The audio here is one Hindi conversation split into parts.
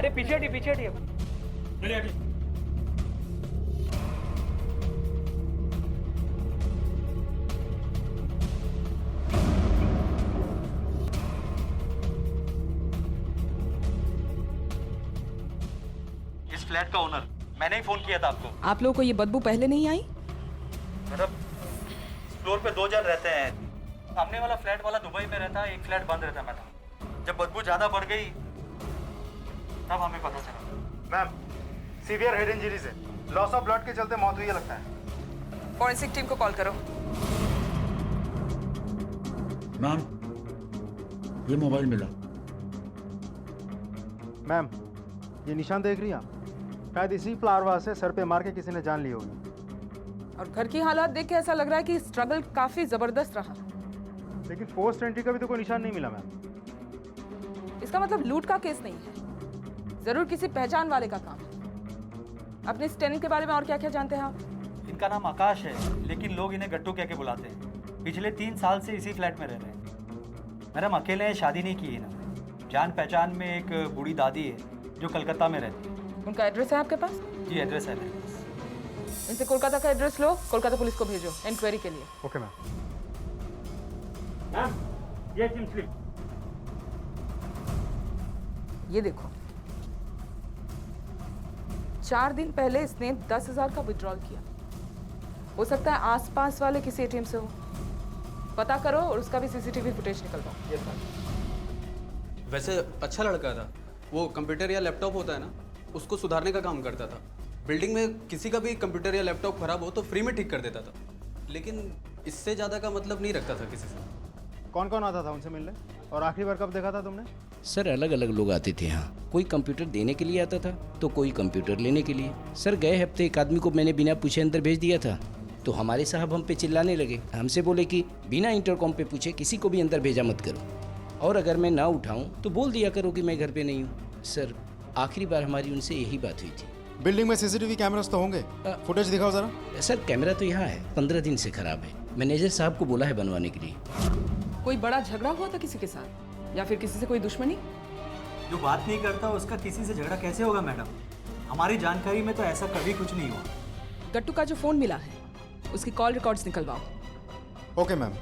अरे पीछे हटिए पीछे हटिए। चलिए हटिए। इस फ्लैट का ओनर मैंने ही फोन किया था आपको। आप लोगों को ये बदबू पहले नहीं आई? मतलब फ्लोर पे 2 जन रहते हैं। सामने वाला फ्लैट वाला दुबई में रहता है, एक फ्लैट बंद रहता है मैडम। जब बदबू ज्यादा बढ़ गई तब हमें पता चला। मैम सीवियर हेड इंजरीज है, लॉस ऑफ ब्लड के चलते मौत हुई है लगता है। फॉरेंसिक टीम को कॉल करो। मैम ये मोबाइल मिला। मैम ये निशान देख रही हैं आप? शायद इसी फ्लावर वास से सर पे मार के किसी ने जान ली होगी। और घर की हालात देख के ऐसा लग रहा है कि स्ट्रगल काफी जबरदस्त रहा। लेकिन पोस्ट एंट्री का भी तो कोई निशान नहीं मिला मैम। इसका मतलब लूट का केस नहीं है, जरूर किसी पहचान वाले का काम है। अपने इस टेनेंट के बारे में और क्या क्या जानते हैं आप? इनका नाम आकाश है, लेकिन लोग इन्हें गट्टू कह के बुलाते हैं। पिछले 3 साल से इसी फ्लैट में रह रहे हैं। मैडम अकेले हैं, शादी नहीं की इन्होंने। जान पहचान में एक बूढ़ी दादी है जो कलकत्ता में रहती है। उनका एड्रेस है आपके पास? जी एड्रेस है मेरे पास। इनसे कोलकाता का एड्रेस लो, कोलकाता पुलिस को भेजो इंक्वायरी के लिए। Okay ma'am. मैम ये जिम स्लिप। ये देखो, 4 दिन पहले इसने 10,000 का विड्रॉल किया। हो सकता है आसपास वाले किसी एटीएम से हो। पता करो और उसका भी सीसीटीवी फुटेज निकलवाओ। वैसे अच्छा लड़का था वो। कंप्यूटर या लैपटॉप होता है ना, उसको सुधारने का काम करता था। बिल्डिंग में किसी का भी कंप्यूटर या लैपटॉप खराब हो तो फ्री में ठीक कर देता था, लेकिन इससे ज़्यादा का मतलब नहीं रखता था किसी से। कौन कौन आता था उनसे मिलने? और आखिरी बार कब देखा था तुमने? सर अलग अलग लोग आते थे यहाँ। कोई कंप्यूटर देने के लिए आता था तो कोई कंप्यूटर लेने के लिए। सर गए हफ्ते एक आदमी को मैंने बिना पूछे अंदर भेज दिया था, तो हमारे साहब हम पे चिल्लाने लगे। हमसे बोले कि बिना इंटरकॉम पे पूछे किसी को भी अंदर भेजा मत करो, और अगर मैं ना उठाऊं तो बोल दिया करो कि मैं घर पे नहीं हूँ। सर आखिरी बार हमारी उनसे यही बात हुई थी। बिल्डिंग में सीसीटीवी कैमरास तो होंगे, फुटेज दिखाओ जरा। सर कैमरा तो यहाँ है, 15 दिन से खराब है। मैनेजर साहब को बोला है बनवाने के लिए। कोई बड़ा झगड़ा हुआ था किसी के साथ, या फिर किसी से कोई दुश्मनी? जो बात नहीं करता उसका किसी से झगड़ा कैसे होगा मैडम? हमारी जानकारी में तो ऐसा कभी कुछ नहीं हुआ। गट्टू का जो फोन मिला है उसकी कॉल रिकॉर्ड्स निकलवाओ। Okay ma'am.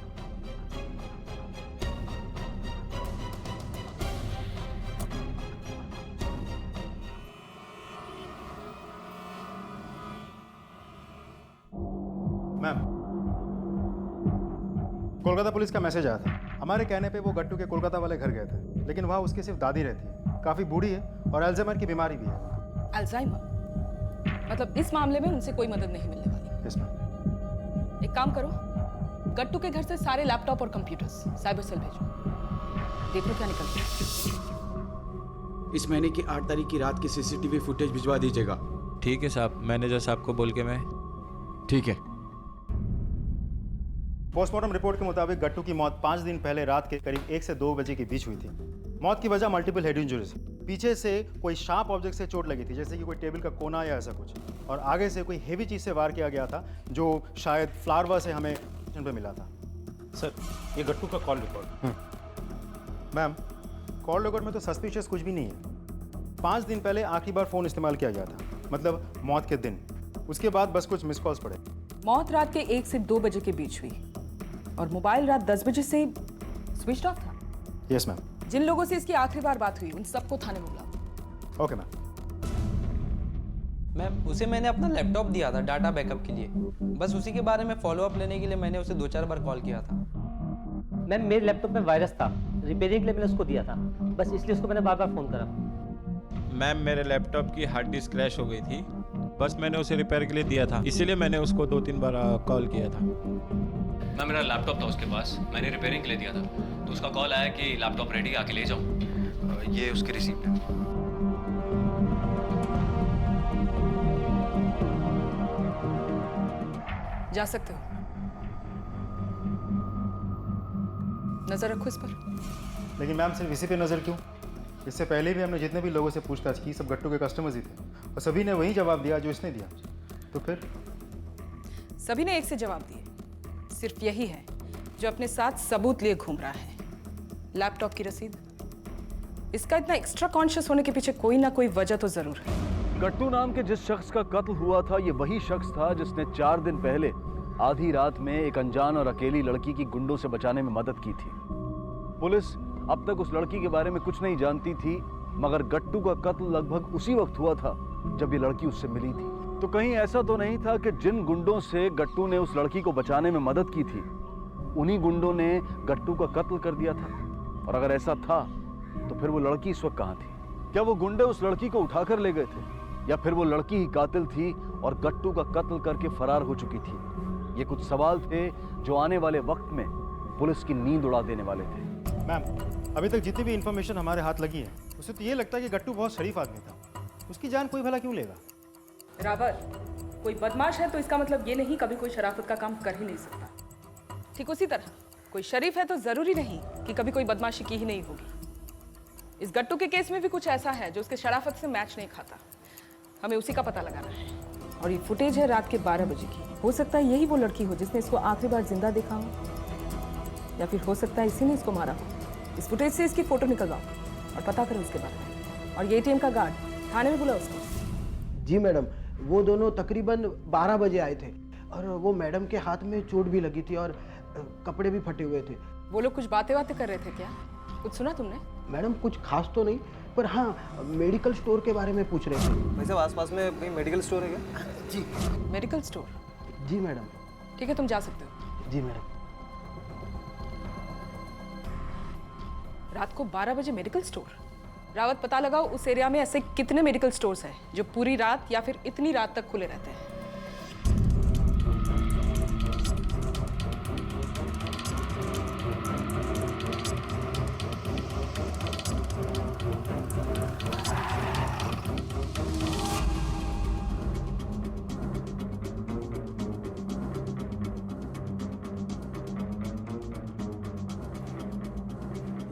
Ma'am Kolkata police का मैसेज आया था। हमारे कहने पे वो गट्टू के कोलकाता वाले घर गए थे, लेकिन वहाँ उसकी सिर्फ दादी रहती है। काफ़ी बूढ़ी है और अल्जाइमर की बीमारी भी है। अल्जाइमर? मतलब इस मामले में उनसे कोई मदद नहीं मिलने वाली। Yes ma'am. एक काम करो, गट्टू के घर से सारे लैपटॉप और कंप्यूटर्स साइबर सेल भेजो, देखो क्या निकलता है। इस महीने की 8 तारीख की रात की सीसीटीवी फुटेज भिजवा दीजिएगा। ठीक है साहब, मैनेजर साहब को बोल के मैं। ठीक है। पोस्टमार्टम रिपोर्ट के मुताबिक गट्टू की मौत 5 दिन पहले रात के करीब 1 से 2 बजे के बीच हुई थी। मौत की वजह मल्टीपल हेड इंजरीज। पीछे से कोई शार्प ऑब्जेक्ट से चोट लगी थी, जैसे कि कोई टेबल का कोना या ऐसा कुछ, और आगे से कोई हेवी चीज़ से वार किया गया था, जो शायद फ्लावर से हमें पे मिला था। सर ये गट्टू का call record. Ma'am call record में तो सस्पिशियस कुछ भी नहीं है। 5 दिन पहले आखिरी बार फ़ोन इस्तेमाल किया गया था, मतलब मौत के दिन। उसके बाद बस कुछ मिस कॉल्स पड़े। मौत रात के 1 से 2 बजे के बीच हुई और मोबाइल रात 10 बजे से स्विच ऑफ था। Yes ma'am. जिन लोगों से इसकी आखिरी बार बात हुई उन सबको थाने में बुलाओ। Okay ma'am. मैम उसे मैंने अपना लैपटॉप दिया था डाटा बैकअप के लिए, बस उसी के बारे में फॉलोअप लेने के लिए मैंने उसे 2-4 बार कॉल किया था। मैम मेरे लैपटॉप में वायरस था, रिपेयरिंग के लिए मैंने उसको दिया था, बस इसलिए उसको मैंने बार बार फ़ोन करा। मैम मेरे लैपटॉप की हार्ड डिस्क क्रैश हो गई थी, बस मैंने उसे रिपेयर के लिए दिया था, इसीलिए मैंने उसको 2-3 बार कॉल किया था। मैम मेरा लैपटॉप था उसके पास, मैंने रिपेयरिंग के लिए दिया था, तो उसका कॉल आया कि लैपटॉप रेडी, आके ले जाओ। ये उसकी रिसीप्ट है। जा सकते हो, नजर रखो इस पर। लेकिन मैम सिर्फ इसी पे नज़र क्यों? इससे पहले भी हमने जितने भी लोगों से पूछताछ की, सब गट्टू के कस्टमर्स ही थे, और सभी ने वही जवाब दिया जो इसने दिया। तो फिर सभी ने एक से जवाब दिए, सिर्फ यही है जो अपने साथ सबूत लिए घूम रहा है। लैपटॉप की रसीद, इसका इतना एक्स्ट्रा कॉन्शियस होने के पीछे कोई ना कोई वजह तो जरूर है। गट्टू नाम के जिस शख्स का कत्ल हुआ था, ये वही शख्स था जिसने 4 दिन पहले आधी रात में एक अनजान और अकेली लड़की की गुंडों से बचाने में मदद की थी। पुलिस अब तक उस लड़की के बारे में कुछ नहीं जानती थी, मगर गट्टू का कत्ल लगभग उसी वक्त हुआ था जब ये लड़की उससे मिली थी। तो कहीं ऐसा तो नहीं था कि जिन गुंडों से गट्टू ने उस लड़की को बचाने में मदद की थी, उन्हीं गुंडों ने गट्टू का कत्ल कर दिया था? और अगर ऐसा था तो फिर वो लड़की इस वक्त कहाँ थी? क्या वो गुंडे उस लड़की को उठाकर ले गए थे, या फिर वो लड़की ही कातिल थी और गट्टू का कत्ल करके फरार हो चुकी थी? ये कुछ सवाल थे जो आने वाले वक्त में पुलिस की नींद उड़ा देने वाले थे। मैम, अभी तक जितनी भी इंफॉर्मेशन हमारे हाथ लगी है, उससे तो ये लगता है कि गट्टू बहुत शरीफ आदमी था। उसकी जान कोई भला क्यों लेगा? रावर, कोई बदमाश है तो इसका मतलब ये नहीं कभी कोई शराफत का काम कर ही नहीं सकता। ठीक उसी तरह कोई शरीफ है तो जरूरी नहीं कि कभी कोई बदमाशी की ही नहीं होगी। इस गट्टू के केस में भी कुछ ऐसा है जो उसके शराफत से मैच नहीं खाता। हमें उसी का पता लगाना है। और ये फुटेज है रात के 12 बजे की। हो सकता है यही वो लड़की हो जिसने इसको आखिरी बार जिंदा देखा हो, या फिर हो सकता है इसी ने इसको मारा हो। इस फुटेज से इसकी फोटो निकलवाओ और पता करो उसके बारे में। और ये ATM का गार्ड थाने में बुला उसको। जी मैडम, वो दोनों तकरीबन 12 बजे आए थे और वो मैडम के हाथ में चोट भी लगी थी और कपड़े भी फटे हुए थे। वो लोग कुछ बातें कर रहे थे क्या? कुछ सुना तुमने? मैडम कुछ खास तो नहीं, पर हाँ मेडिकल स्टोर के बारे में पूछ रहे थे। भाई साहब, आसपास में कहीं मेडिकल स्टोर है क्या? जी। Medical store? जी मैडम। ठीक है, तुम जा सकते हो। जी मैडम। रात को 12 बजे मेडिकल स्टोर? रावत, पता लगाओ उस एरिया में ऐसे कितने मेडिकल स्टोर्स हैं जो पूरी रात या फिर इतनी रात तक खुले रहते हैं।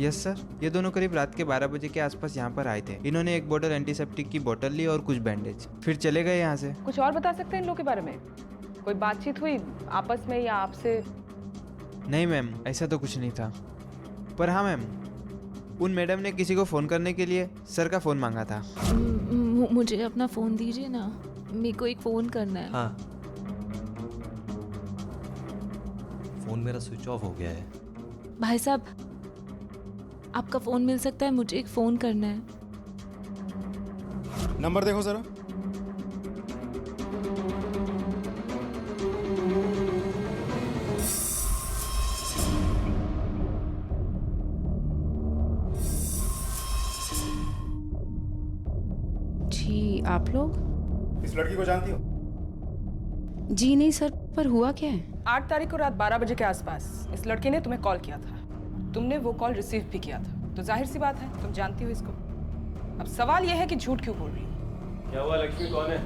यस सर, ये दोनों करीब रात के 12 बजे के आसपास यहाँ पर आए थे। इन्होंने एक बोतल एंटीसेप्टिक की बोतल ली और कुछ बैंडेज, फिर चले गए यहाँ से। कुछ और बता सकते हैं इन लोगों के बारे में? कोई बातचीत हुई आपस में या आपसे? नहीं मैम, ऐसा तो कुछ नहीं था। पर हाँ मैम, उन मैडम ने किसी को फ़ोन करने के लिए सर का फ़ोन मांगा था। मुझे अपना फ़ोन दीजिए ना, मेरे को एक फ़ोन करना है। हाँ, फ़ोन मेरा स्विच ऑफ हो गया है। भाई साहब, आपका फ़ोन मिल सकता है? मुझे एक फ़ोन करना है। नंबर देखो जरा। जी, आप लोग? इस लड़की को जानती हो? जी नहीं सर, पर हुआ क्या है? 8 तारीख को रात 12 बजे के आसपास इस लड़के ने तुम्हें कॉल किया था। तुमने वो कॉल रिसीव भी किया था, तो जाहिर सी बात है तुम जानती हो इसको। अब सवाल यह है कि झूठ क्यों बोल रही हो? क्या हुआ, लक्ष्मी कौन है?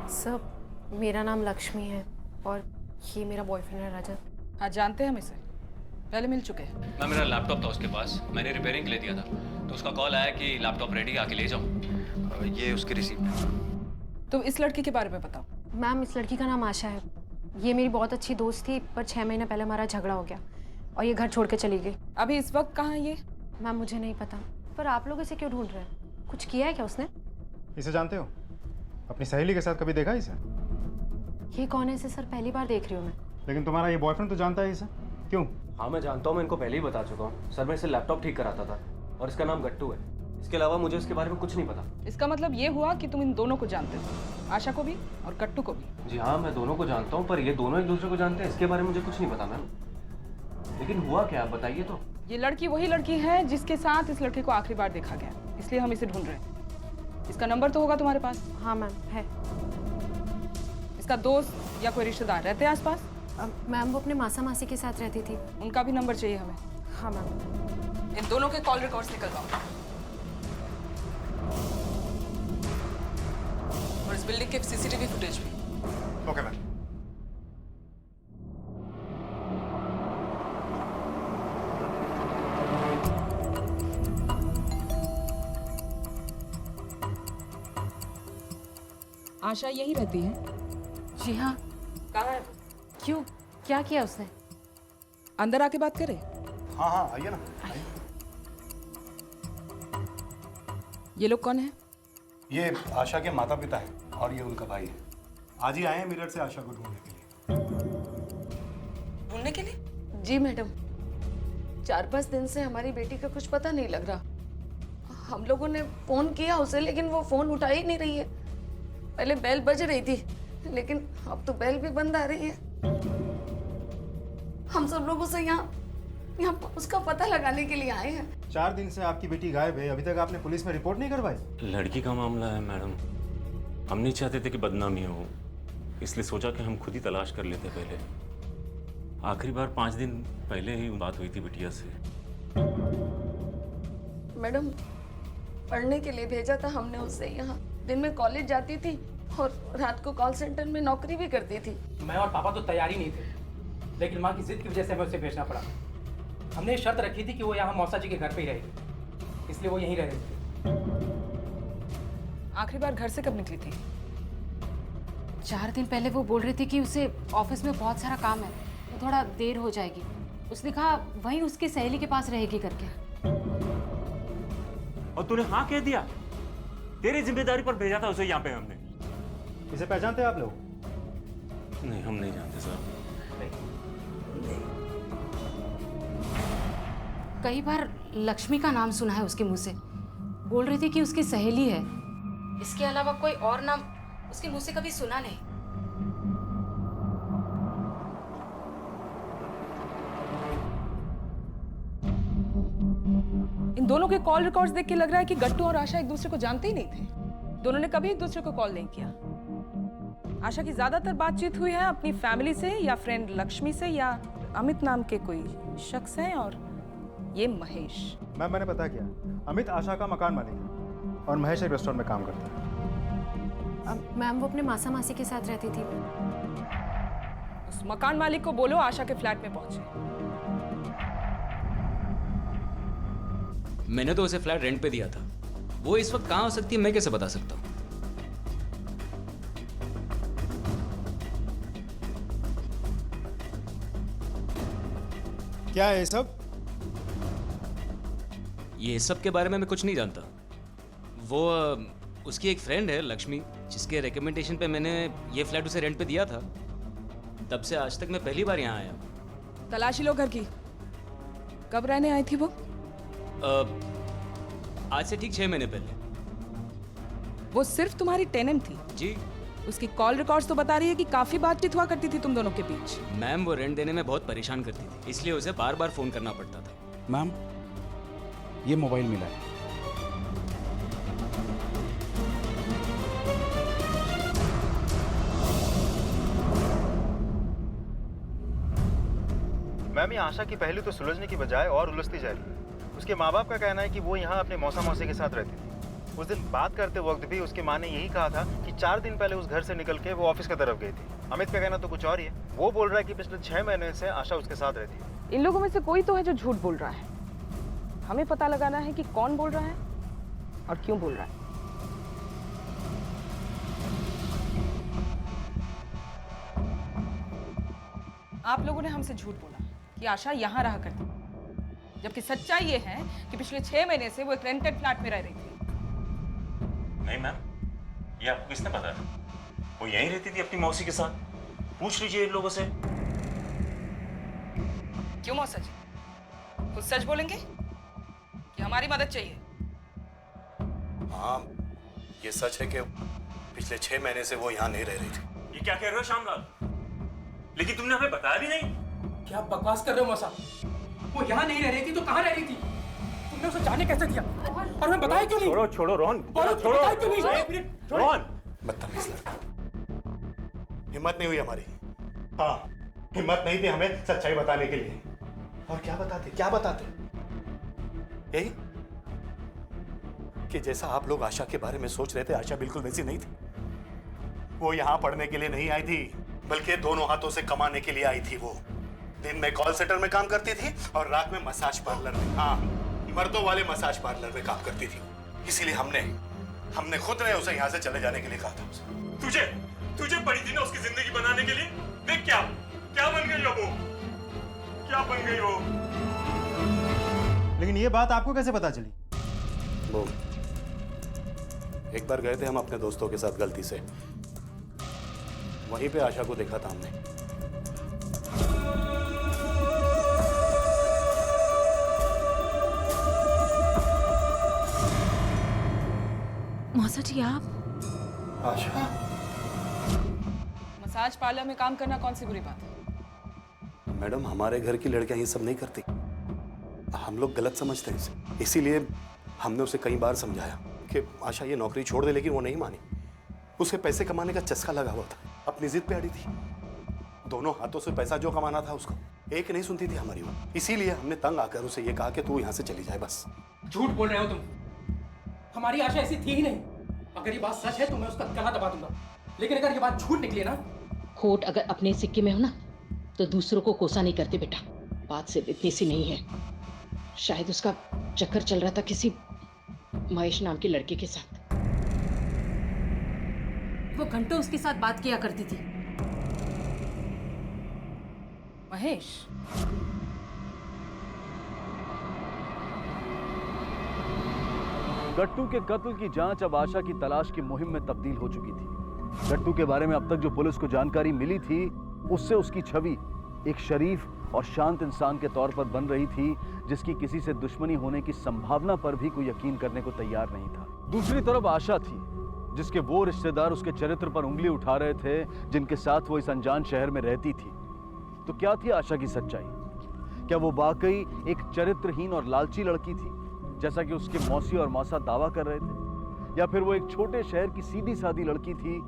सर, मेरा नाम लक्ष्मी है और ये मेरा बॉयफ्रेंड है रजत। हाँ, जानते हैं हम इसे, पहले मिल चुके हैं। मैम, मेरा लैपटॉप था उसके पास, मैंने रिपेयरिंग के लिए दिया था, तो उसका कॉल आया कि लैपटॉप रेडी, आके ले जाओ। ये उसकी रिसीप्ट है। तुम इस लड़की के बारे में बताओ। मैम, इस लड़की का नाम आशा है। ये मेरी बहुत अच्छी दोस्त थी, पर 6 महीने पहले हमारा झगड़ा हो गया और ये घर छोड़ के चली गई। अभी इस वक्त कहाँ है ये? मैम, मुझे नहीं पता, पर आप लोग इसे क्यों ढूंढ रहे हैं? कुछ किया है क्या उसने? इसे जानते हो? अपनी सहेली के साथ कभी देखा इसे? ये कौन है? इसे सर पहली बार देख रही हूँ मैं। लेकिन तुम्हारा ये बॉयफ्रेंड तो जानता है इसे, क्यों? हाँ मैं जानता हूँ, मैं इनको पहले ही बता चुका हूँ सर। मैं इसे लैपटॉप ठीक कराता था और इसका नाम गट्टू है। इसके अलावा मुझे इसके बारे में कुछ नहीं पता। इसका मतलब ये हुआ कि तुम इन दोनों को जानते हो, आशा को भी और गट्टू को भी? जी हाँ, मैं दोनों को जानता हूँ, पर ये दोनों एक दूसरे को जानते हैं, इसके बारे में मुझे कुछ नहीं पता मैम। लेकिन हुआ क्या, आप बताइए तो। ये लड़की वही लड़की है जिसके साथ इस लड़के को आखिरी बार देखा गया, इसलिए हम इसे ढूंढ रहे हैं। इसका नंबर तो होगा तुम्हारे पास? हाँ मैम, है। इसका दोस्त या कोई रिश्तेदार रहते हैं आसपास? मैम, वो अपने मासा मासी के साथ रहती थी। उनका भी नंबर चाहिए हमें। हाँ मैम। इन दोनों के कॉल रिकॉर्ड्स निकलवाओ और इस बिल्डिंग के CCTV फुटेज भी। Okay ma'am. आशा यही रहती है? जी हाँ। कहाँ है? क्यों, क्या किया उसने? अंदर आके बात करें? हाँ हाँ आइए ना, आइए। ये लोग कौन है? ये आशा के माता पिता हैं और ये उनका भाई है। आज ही आए हैं मीरठ से आशा को ढूंढने के लिए। ढूंढने के लिए? जी मैडम, 4-5 दिन से हमारी बेटी का कुछ पता नहीं लग रहा। हम लोगों ने फोन किया उसे, लेकिन वो फोन उठा ही नहीं रही है। पहले बेल बज रही थी, लेकिन अब तो बेल भी बंद आ रही है। हम सब लोगों से यहाँ उसका पता लगाने के लिए आए हैं। 4 दिन से आपकी बेटी गायब है, अभी तक आपने पुलिस में रिपोर्ट नहीं करवाई? लड़की का मामला है मैडम, हम नहीं चाहते थे कि बदनामी हो, इसलिए सोचा कि हम खुद ही तलाश कर लेते पहले। आखिरी बार 5 दिन पहले ही बात हुई थी बिटिया से। मैडम, पढ़ने के लिए भेजा था हमने उसे यहाँ। दिन में कॉलेज जाती थी और रात को कॉल सेंटर में नौकरी भी करती थी। मैं और पापा तो तैयार ही नहीं थे, लेकिन माँ की जिद की वजह से हमें उसे भेजना पड़ा। हमने शर्त रखी थी कि वो यहाँ मौसा जी के घर पे ही रहेगी, इसलिए वो यहीं रह रही थी। आखिरी बार घर से कब निकली थी? 4 दिन पहले वो बोल रही थी कि उसे ऑफिस में बहुत सारा काम है, तो थोड़ा देर हो जाएगी। उसने कहा वहीं उसकी सहेली के पास रहेगी करके। और तूने हाँ कह दिया? तेरी जिम्मेदारी पर भेजा था उसे यहाँ पे हमने। इसे पहचानते हैं आप लोग? नहीं, हम नहीं जानते सर। कई बार लक्ष्मी का नाम सुना है उसके मुंह से। बोल रही थी कि उसकी सहेली है। इसके अलावा कोई और नाम उसके मुंह से कभी सुना नहीं। इन दोनों के कॉल रिकॉर्ड्स देख के लग रहा है कि गट्टू और आशा एक दूसरे को जानते ही नहीं थे। दोनों ने कभी एक दूसरे को कॉल नहीं किया। आशा की ज्यादातर बातचीत हुई है अपनी फैमिली से या फ्रेंड लक्ष्मी से या अमित नाम के कोई शख्स हैं, और ये महेश। मैम, मैंने पता किया, अमित आशा का मकान मालिक है और महेश एक रेस्टोरेंट में काम करता है। मैम, वो अपने मासा मासी के साथ रहती थी। उस मकान मालिक को बोलो आशा के फ्लैट में पहुंचे। मैंने तो उसे फ्लैट रेंट पे दिया था। वो इस वक्त कहाँ हो सकती है मैं कैसे बता सकता हूँ? क्या है ये सब? ये सब के बारे में मैं कुछ नहीं जानता। वो उसकी एक फ्रेंड है लक्ष्मी, जिसके रिकमेंडेशन पे मैंने ये फ्लैट उसे रेंट पे दिया था। तब से आज तक मैं पहली बार यहाँ आया। तलाशी लो घर की। कब रहने आई थी वो? आज से ठीक 6 महीने पहले। वो सिर्फ तुम्हारी टेनेंट थी? जी। उसकी कॉल रिकॉर्ड्स तो बता रही है कि काफी बातचीत हुआ करती थी तुम दोनों के बीच। मैम, वो रेंट देने में बहुत परेशान करती थी, इसलिए उसे बार बार फोन करना पड़ता था। मैम, ये मोबाइल मिला है। मैम, ये आशा की पहली तो सुलझने की बजाय और उलझती जा रही है। उसके माँ बाप का कहना है कि वो यहाँ अपने मौसा मौसी के साथ रहती थी। उस दिन बात करते वक्त भी उसकी माँ ने यही कहा था कि 4 दिन पहले उस घर से निकल के वो ऑफिस की तरफ गई थी। अमित का कहना तो कुछ और ही है। वो बोल रहा है कि पिछले 6 महीने से आशा उसके साथ रहती है। इन लोगों में से कोई तो है जो झूठ बोल रहा है। हमें पता लगाना है कि कौन बोल रहा है और क्यों बोल रहा है। आप लोगों ने हमसे झूठ बोला कि आशा यहाँ रहा करती, जबकि सच्चाई ये है कि पिछले 6 महीने से वो एक रेंटेड फ्लैट में रह रही थी। नहीं मैम, ये आपको किसने बताया? वो यहीं रहती थी अपनी मौसी के साथ। पूछ लीजिए इन लोगों से। क्यों मौसा जी, कुछ सच बोलेंगे कि हमारी मदद चाहिए? हाँ, ये सच है कि पिछले 6 महीने से वो यहाँ नहीं रह रही थी। ये क्या कह रहे हो श्यामलाल? लेकिन तुमने हमें बताया भी नहीं। क्या बकवास कर रहे हो मौसा? वो यहाँ नहीं रह रही थी तो कहाँ रह रही थी? तुमने उसे जाने कैसे दिया? और हमें बताया क्यों नहीं? छोड़ो छोड़ो रोहन, छोड़ो। बताया क्यों नहीं? रोहन, बदतमीज लड़का। हिम्मत नहीं हुई हमारी। हाँ, हिम्मत नहीं थी हमें सच्चाई बताने के लिए। और क्या बताते? यही कि जैसा आप लोग आशा के बारे में सोच रहे थे, आशा बिल्कुल वैसी नहीं थी। वो यहाँ पढ़ने के लिए नहीं आई थी, बल्कि दोनों हाथों से कमाने के लिए आई थी। वो दिन में कॉल सेंटर में काम करती थी और रात में मसाज पार्लर में, हाँ, मर्दों वाले मसाज पार्लर में काम करती थी। इसीलिए हमने खुद ने उसे यहाँ से चले जाने के लिए कहा था उसे। तुझे पड़ी थी ना उसकी जिंदगी बनाने के लिए। देख क्या बन गई अब वो। चुपचाप बन गई हो। लेकिन ये बात आपको कैसे पता चली? वो एक बार गए थे हम अपने दोस्तों के साथ गलती से, वहीं पे आशा को देखा था हमने। मौसा जी आप? आशा, मसाज पार्लर में काम करना कौन सी बुरी बात है? मैडम हमारे घर की लड़कियां ये सब नहीं करती, हम लोग गलत समझते हैं इसे, इसीलिए हमने उसे कई बार समझाया कि आशा ये नौकरी छोड़ दे, लेकिन वो नहीं मानी। उसे पैसे कमाने का चस्का लगा हुआ था, अपनी जिद पे अड़ी थी। दोनों हाथों से पैसा जो कमाना था उसको, एक नहीं सुनती थी हमारी वो। इसीलिए हमने तंग आकर उसे ये कहा कि तू यहाँ से चली जाए बस। झूठ बोल रहे हो तुम। हमारी आशा ऐसी थी ही नहीं। अगर ये बात सच है तो मैं उसका गला दबा दूंगा, लेकिन अगर ये बात झूठ निकली ना। खोट अगर अपने सिक्के में हो ना तो दूसरों को कोसा नहीं करते बेटा। बात सिर्फ इतनी सी नहीं है, शायद उसका चक्कर चल रहा था किसी महेश नाम के लड़के के साथ। वो घंटों उसके साथ बात किया करती थी। महेश? गट्टू के कत्ल की जांच अब आशा की तलाश की मुहिम में तब्दील हो चुकी थी। गट्टू के बारे में अब तक जो पुलिस को जानकारी मिली थी, उससे उसकी छवि एक शरीफ और शांत इंसान के तौर पर बन रही थी, जिसकी किसी से दुश्मनी होने की संभावना पर भी कोई यकीन करने को तैयार नहीं था। दूसरी तरफ आशा थी, जिसके वो रिश्तेदार उसके चरित्र पर उंगली उठा रहे थे, जिनके साथ वो इस अनजान शहर में रहती थी। तो क्या थी आशा की सच्चाई? क्या वो वाकई एक चरित्रहीन और लालची लड़की थी, जैसा कि उसके मौसी और मौसा दावा कर रहे थे, या फिर वो एक छोटे शहर की सीधी सादी लड़की थी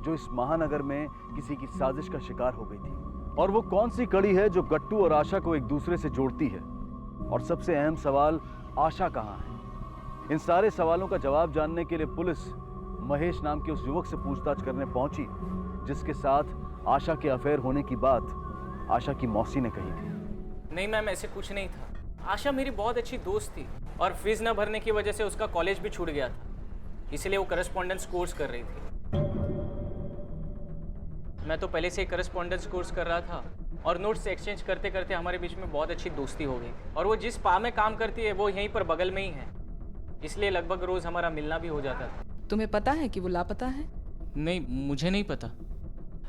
जो इस महानगर में किसी की साजिश का शिकार हो गई थी? और वो कौन सी कड़ी है जो गट्टू और आशा को एक दूसरे से जोड़ती है? और सबसे अहम सवाल, आशा कहाँ है? इन सारे सवालों का जवाब जानने के लिए पुलिस महेश नाम के उस युवक से पूछताछ करने पहुंची, जिसके साथ आशा के अफेयर होने की बात आशा की मौसी ने कही थी। नहीं मैम, ऐसे कुछ नहीं था। आशा मेरी बहुत अच्छी दोस्त थी और फीस न भरने की वजह से उसका कॉलेज भी छूट गया था, इसलिए वो करस्पॉन्डेंस कोर्स कर रही थी। मैं तो पहले से ही करस्पॉन्डेंस कोर्स कर रहा था और नोट्स एक्सचेंज करते करते हमारे बीच में बहुत अच्छी दोस्ती हो गई। और वो जिस स्पा में काम करती है वो यहीं पर बगल में ही है, इसलिए लगभग रोज हमारा मिलना भी हो जाता था। तुम्हें पता है कि वो लापता है? नहीं, मुझे नहीं पता।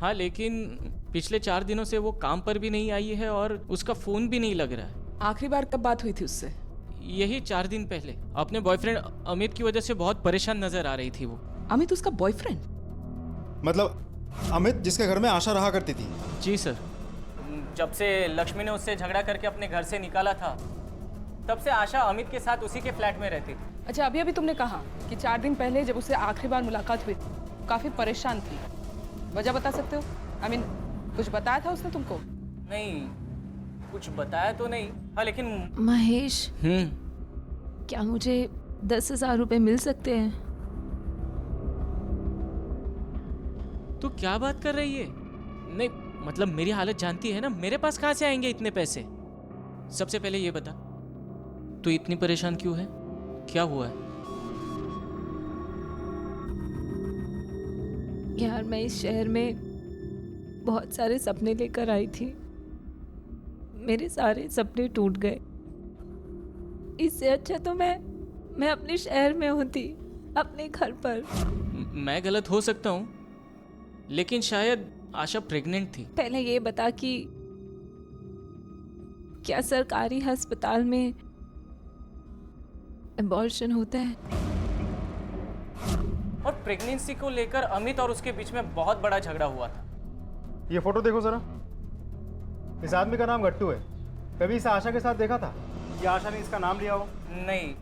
हाँ, लेकिन पिछले 4 दिनों से वो काम पर भी नहीं आई है और उसका फोन भी नहीं लग रहा है। आखिरी बार कब बात हुई थी उससे? यही 4 दिन पहले। अपने बॉयफ्रेंड अमित की वजह से बहुत परेशान नजर आ रही थी वो। अमित उसका बॉयफ्रेंड? मतलब अमित जिसके घर में आशा रहा करती थी? जी सर। जब से लक्ष्मी ने उससे झगड़ा करके अपने घर से निकाला था, तब से आशा अमित के साथ उसी के फ्लैट में रहती थी। अच्छा, अभी तुमने कहा कि 4 दिन पहले जब उससे आखिरी बार मुलाकात हुई काफी परेशान थी, वजह बता सकते हो? कुछ बताया था उसने तुमको? नहीं, कुछ बताया तो नहीं। हाँ, लेकिन महेश, क्या मुझे 10,000 रुपए मिल सकते हैं? तू क्या बात कर रही है? नहीं, मतलब मेरी हालत जानती है ना, मेरे पास कहाँ से आएंगे इतने पैसे? सबसे पहले ये बता, तू इतनी परेशान क्यों है? क्या हुआ है? यार, मैं इस शहर में बहुत सारे सपने लेकर आई थी, मेरे सारे सपने टूट गए। इससे अच्छा तो मैं अपने शहर में होती, अपने घर पर। मैं गलत हो सकता हूँ, लेकिन शायद आशा प्रेग्नेंट थी। पहले ये बता कि क्या सरकारी अस्पताल में अबॉर्शन होता है? और प्रेगनेंसी को लेकर अमित और उसके बीच में बहुत बड़ा झगड़ा हुआ था। ये फोटो देखो जरा, इस आदमी का नाम गट्टू है। कभी इसे आशा के साथ देखा था या आशा ने इसका नाम लिया हो? नहीं,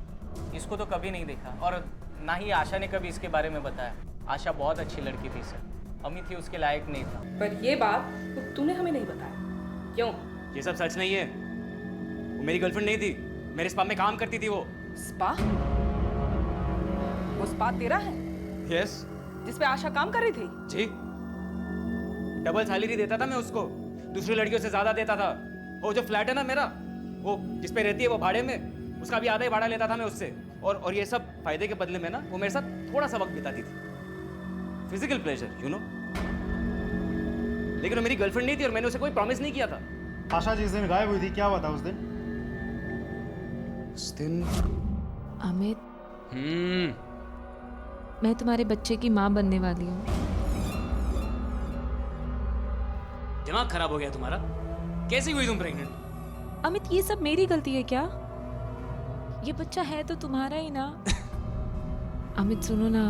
इसको तो कभी नहीं देखा और ना ही आशा ने कभी इसके बारे में बताया। आशा बहुत अच्छी लड़की थी सर, अमित ही उसके लायक नहीं था। पर ये बात तो तूने हमें नहीं बताया, क्यों? ये सब सच नहीं है। वो मेरी गर्लफ्रेंड नहीं थी, मेरे स्पा में काम करती थी वो। स्पा? वो स्पा तेरा है? यस। जिसपे आशा काम कर रही थी? जी, डबल सैलरी देता था मैं उसको, दूसरी लड़कियों से ज्यादा देता था। वो जो फ्लैट है ना मेरा, वो जिस पे रहती है वो भाड़े में, उसका भी आधा ही भाड़ा लेता था मैं उससे। और ये सब फायदे के बदले में ना वो मेरे साथ थोड़ा सा वक्त बिताती थी, फिजिकल प्लेजर, यू नो। लेकिन वो मेरी गर्लफ्रेंड नहीं थी और मैंने उसे कोई प्रॉमिस नहीं किया था। आशा जिस दिन गायब हुई थी क्या हुआ था उस दिन? उस दिन अमित, मैं तुम्हारे बच्चे की माँ बनने वाली हूँ। दिमाग खराब हो गया तुम्हारा? कैसे हुई तुम प्रेग्नेंट? अमित, ये सब मेरी गलती है क्या? ये बच्चा है तो तुम्हारा ही ना। अमित सुनो ना,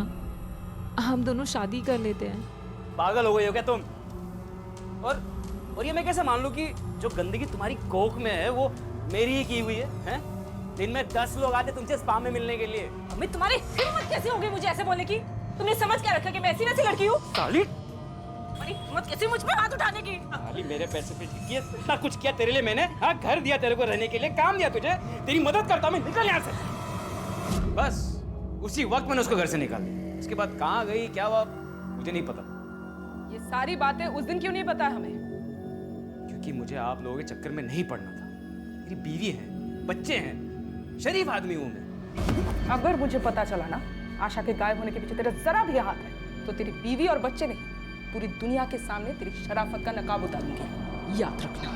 हम दोनों शादी कर लेते हैं। पागल हो गई हो क्या तुम? और ये मैं कैसे मान लूं कि जो गंदगी तुम्हारी कोख में है वो मेरी ही की हुई है, हैं? दिन में 10 लोग आते तुमसे स्पा में मिलने के लिए। अमित, तुम्हारी हिम्मत कैसे हो गई मुझे ऐसे बोलने की? तुमने समझ क्या रखा कि मैं ऐसी वैसी लड़की हूँ? साली, तुम्हारी हिम्मत कैसे मुझ पे हाथ उठाने की? साली मेरे पैसे पे किए, इतना कुछ किया तेरे लिए मैंने। हाँ, घर दिया तेरे को रहने के लिए, काम दिया तुझे, तेरी मदद करता हूँ मैं। निकल यहाँ से। बस उसी वक्त मैंने उसको घर से निकाल दिया। उसके बाद कहाँ गई क्या हुआ मुझे नहीं पता। ये सारी बातें उस दिन क्यों नहीं पता हमें? क्योंकि मुझे आप लोगों के चक्कर में नहीं पड़ना था। मेरी बीवी है, बच्चे हैं, शरीफ आदमी हूं मैं। अगर मुझे पता चला ना आशा के गायब होने के पीछे तेरा जरा भी हाथ है तो तेरी बीवी और बच्चे नहीं, पूरी दुनिया के सामने तेरी शराफत का नकाब उतारूंगी, याद रखना।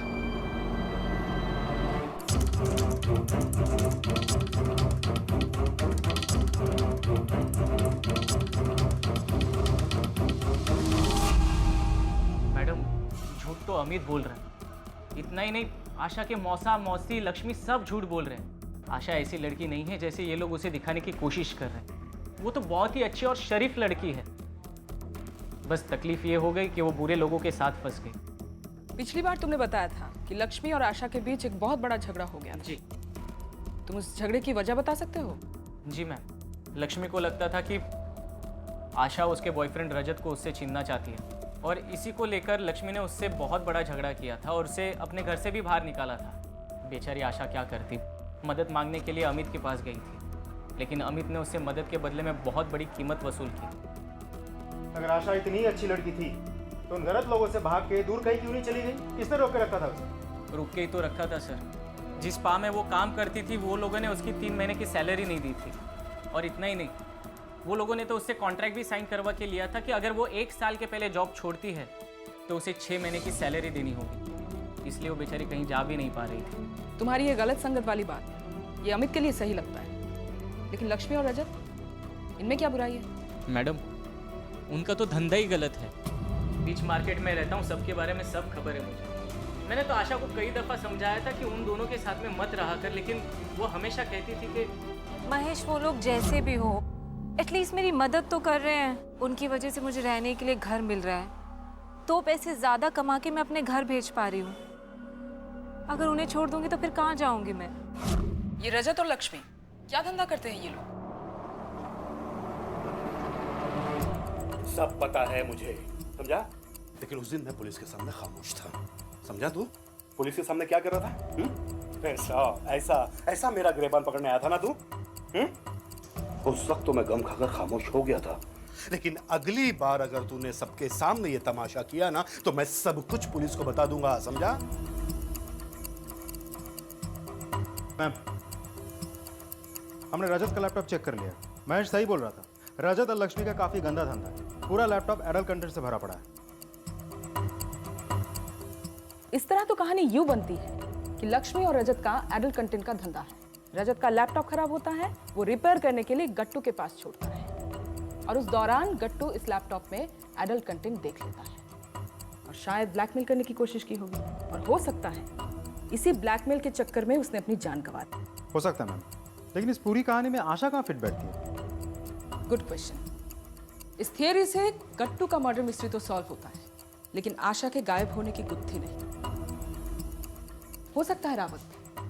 मैडम, झूठ तो अमित बोल रहा है। इतना ही नहीं, आशा के मौसा, मौसी, लक्ष्मी सब झूठ बोल रहे हैं। आशा ऐसी लड़की नहीं है जैसे ये लोग उसे दिखाने की कोशिश कर रहे हैं। वो तो बहुत ही अच्छी और शरीफ लड़की है। बस तकलीफ ये हो गई कि वो बुरे लोगों के साथ फंस गई। पिछली बार तुमने बताया था कि लक्ष्मी और आशा के बीच एक बहुत बड़ा झगड़ा हो गया था। जी। तुम उस झगड़े की वजह बता सकते हो? जी मैम, लक्ष्मी को लगता था कि आशा उसके बॉयफ्रेंड रजत को उससे छीनना चाहती है और इसी को लेकर लक्ष्मी ने उससे बहुत बड़ा झगड़ा किया था और उसे अपने घर से भी बाहर निकाला था। बेचारी आशा क्या करती, मदद मांगने के लिए अमित के पास गई थी, लेकिन अमित ने उससे मदद के बदले में बहुत बड़ी कीमत वसूल की। अगर आशा इतनी अच्छी लड़की थी तो उन गलत लोगों से भाग के दूर कहीं क्यों नहीं चली गई? किसने रोक के रखा था उसे? रुक के ही तो रखा था सर। जिस स्पा में वो काम करती थी वो लोगों ने उसकी 3 महीने की सैलरी नहीं दी थी। और इतना ही नहीं, वो लोगों ने तो उससे कॉन्ट्रैक्ट भी साइन करवा के लिया था कि अगर वो 1 साल के पहले जॉब छोड़ती है तो उसे 6 महीने की सैलरी देनी होगी। इसलिए वो बेचारी कहीं जा भी नहीं पा रही थी। तुम्हारी ये गलत संगत वाली बात ये अमित के लिए सही लगता है, लेकिन लक्ष्मी और रजत, इनमें क्या बुराई है? मैडम, उनका तो धंधा ही गलत है। बीच मार्केट में रहता हूँ, सबके बारे में सब खबर है मुझे। मैंने तो आशा को कई दफ़ा समझाया था कि उन दोनों के साथ में मत रहा कर, लेकिन वो हमेशा कहती थी कि महेश, वो लोग जैसे भी हो एटलीस्ट मेरी मदद तो कर रहे हैं। उनकी वजह से मुझे रहने के लिए घर मिल रहा है, 2 पैसे ज़्यादा कमा के मैं अपने घर भेज पा रही हूँ। अगर उन्हें छोड़ दूंगी तो फिर कहाँ जाऊंगी मैं? ये रजत और लक्ष्मी क्या धंधा करते हैं ये लोग? सब पता है मुझे, समझा? लेकिन उस दिन मैं पुलिस के सामने खामोश था, समझा तू? पुलिस के सामने क्या कर रहा था? ऐसा मेरा गिरबान पकड़ने आया था ना तू? उस वक्त तो मैं गम खाकर खामोश हो गया था, लेकिन अगली बार अगर तूने सबके सामने ये तमाशा किया ना तो मैं सब कुछ पुलिस को बता दूंगा, समझा? मैम, हमने रजत का लैपटॉप चेक कर लिया। महेश सही बोल रहा था, रजत और लक्ष्मी का काफी गंदा धंधा है। पूरा लैपटॉप एडल्ट कंटेंट से भरा पड़ा है। इस तरह तो कहानी यूं बनती है कि लक्ष्मी और रजत का एडल्ट कंटेंट का धंधा है। रजत का लैपटॉप खराब होता है, वो रिपेयर करने के लिए गट्टू के पास छोड़ता है और उस दौरान गट्टू इस लैपटॉप में एडल्ट कंटेंट देख लेता है और शायद ब्लैकमेल करने की कोशिश की होगी और हो सकता है इसी ब्लैकमेल के चक्कर में उसने अपनी जान गंवा दी। हो सकता है मैम, लेकिन इस पूरी कहानी में आशा कहाँ फिट बैठती है? Good question. इस थियरी से गट्टू का मर्डर मिस्ट्री तो सॉल्व होता है, लेकिन आशा के गायब होने की गुत्थी नहीं। हो सकता है रावत,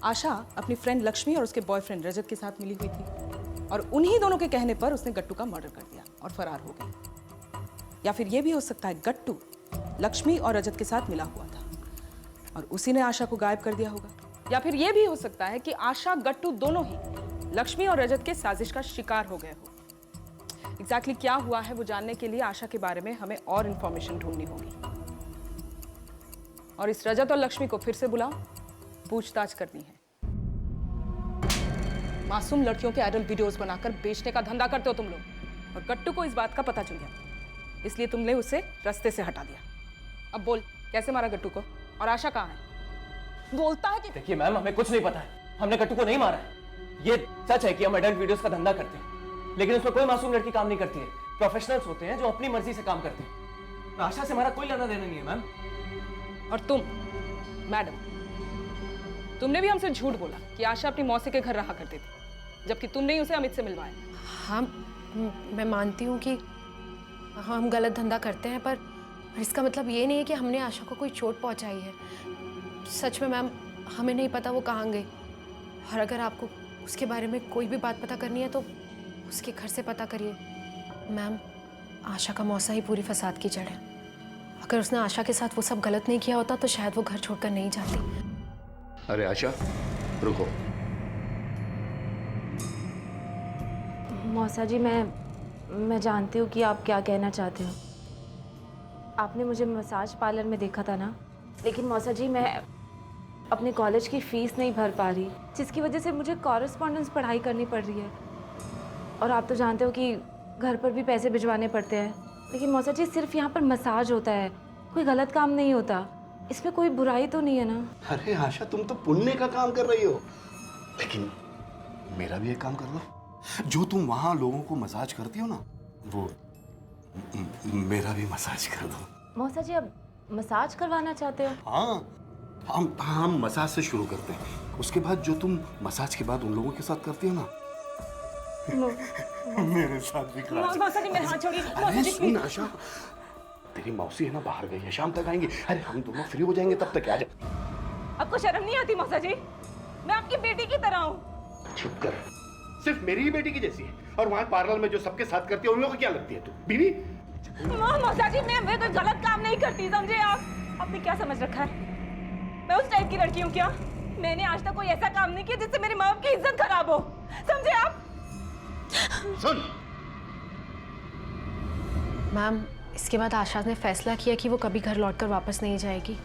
आशा अपनी फ्रेंड लक्ष्मी और उसके बॉयफ्रेंड रजत के साथ मिली हुई थी और उन्हीं दोनों के कहने पर उसने गट्टू का मर्डर कर दिया और फरार हो गई। या फिर यह भी हो सकता है गट्टू लक्ष्मी और रजत के साथ मिला हुआ था और उसी ने आशा को गायब कर दिया होगा। या फिर यह भी हो सकता है कि आशा गट्टू दोनों ही लक्ष्मी और रजत के साजिश का शिकार हो गए हो। एग्जैक्टली क्या हुआ है वो जानने के लिए आशा के बारे में हमें और इंफॉर्मेशन ढूंढनी होगी और इस रजत और लक्ष्मी को फिर से बुलाओ, पूछताछ करनी है। मासूम लड़कियों के एडल्ट वीडियोस बनाकर बेचने का धंधा करते हो तुम लोग और गट्टू को इस बात का पता चल गया, इसलिए तुमने उसे रास्ते से हटा दिया। अब बोल, कैसे मारा गट्टू को और आशा कहाँ है? बोलता है कि देखिए मैम, हमें कुछ नहीं पता है, हमने गट्टू को नहीं मारा है। ये सच है कि हम एडल्ट वीडियोस का धंधा करते हैं, लेकिन उसमें कोई मासूम लड़की काम नहीं करती है। प्रोफेशनल्स होते हैं जो अपनी मर्जी से काम करते हैं। आशा से हमारा कोई लेना देना नहीं है मैम। और तुम मैडम, तुमने भी हमसे झूठ बोला कि आशा अपनी मौसी के घर रहा करती थी, जबकि तुमने ही उसे अमित से मिलवाया। हाँ, मैं मानती हूँ कि हम गलत धंधा करते हैं, पर इसका मतलब ये नहीं है कि हमने आशा को कोई चोट पहुँचाई है। सच में मैम, हमें नहीं पता वो कहाँ गई, और अगर आपको उसके बारे में कोई भी बात पता करनी है तो उसके घर से पता करिए। मैम, आशा का मौसा ही पूरी फसाद की जड़ है। अगर उसने आशा के साथ वो सब गलत नहीं किया होता तो शायद वो घर छोड़कर नहीं जाती। अरे आशा, रुको। मौसा जी, मैं जानती हूँ कि आप क्या कहना चाहते हो। आपने मुझे मसाज पार्लर में देखा था ना, लेकिन मौसा जी मैं अपने कॉलेज की फ़ीस नहीं भर पा रही, जिसकी वजह से मुझे कॉरेस्पॉन्डेंस पढ़ाई करनी पड़ रही है। और आप तो जानते हो कि घर पर भी पैसे भिजवाने पड़ते हैं। लेकिन मौसा जी, सिर्फ यहाँ पर मसाज होता है, कोई गलत काम नहीं होता। इसमें कोई बुराई तो नहीं है ना? अरे आशा, तुम तो पुण्य का काम कर रही हो, लेकिन मेरा भी एक काम कर दो। जो तुम वहां लोगों को मसाज करती हो ना, वो मेरा भी मसाज कर दो। मौसा जी, अब मसाज करवाना चाहते हो? हाँ, हम मसाज से शुरू करते हैं, उसके बाद जो तुम मसाज के बाद उन लोगों के साथ करती हो ना, मेरे साथ भी करा। मौसा जी, मेरा हाथ छोड़िए। अरे सुन आशा, तेरी मौसी है ना बाहर गई है, शाम तक आएंगी। अरे हम दोनों फ्री हो जाएंगे, तब तक आ जा। आपको शर्म नहीं आती मौसा जी? मैं आपकी बेटी की तरह हूँ। चुप कर, सिर्फ मेरी ही बेटी की जैसी है, और वहाँ पार्लर में जो सबके साथ करती है उन लोगों को क्या लगती है तू? बीवी? मौसा जी, मैं कोई गलत काम नहीं करती, समझे आप? आपने क्या समझ रखा है? मैं उस टाइप की लड़की हूँ क्या? मैंने आज तक कोई ऐसा काम नहीं किया जिससे मेरे माँ बाप की इज्जत खराब हो, समझे आप? सुन मैम, इसके बाद आशा ने फैसला किया कि वो कभी घर लौटकर वापस नहीं जाएगी।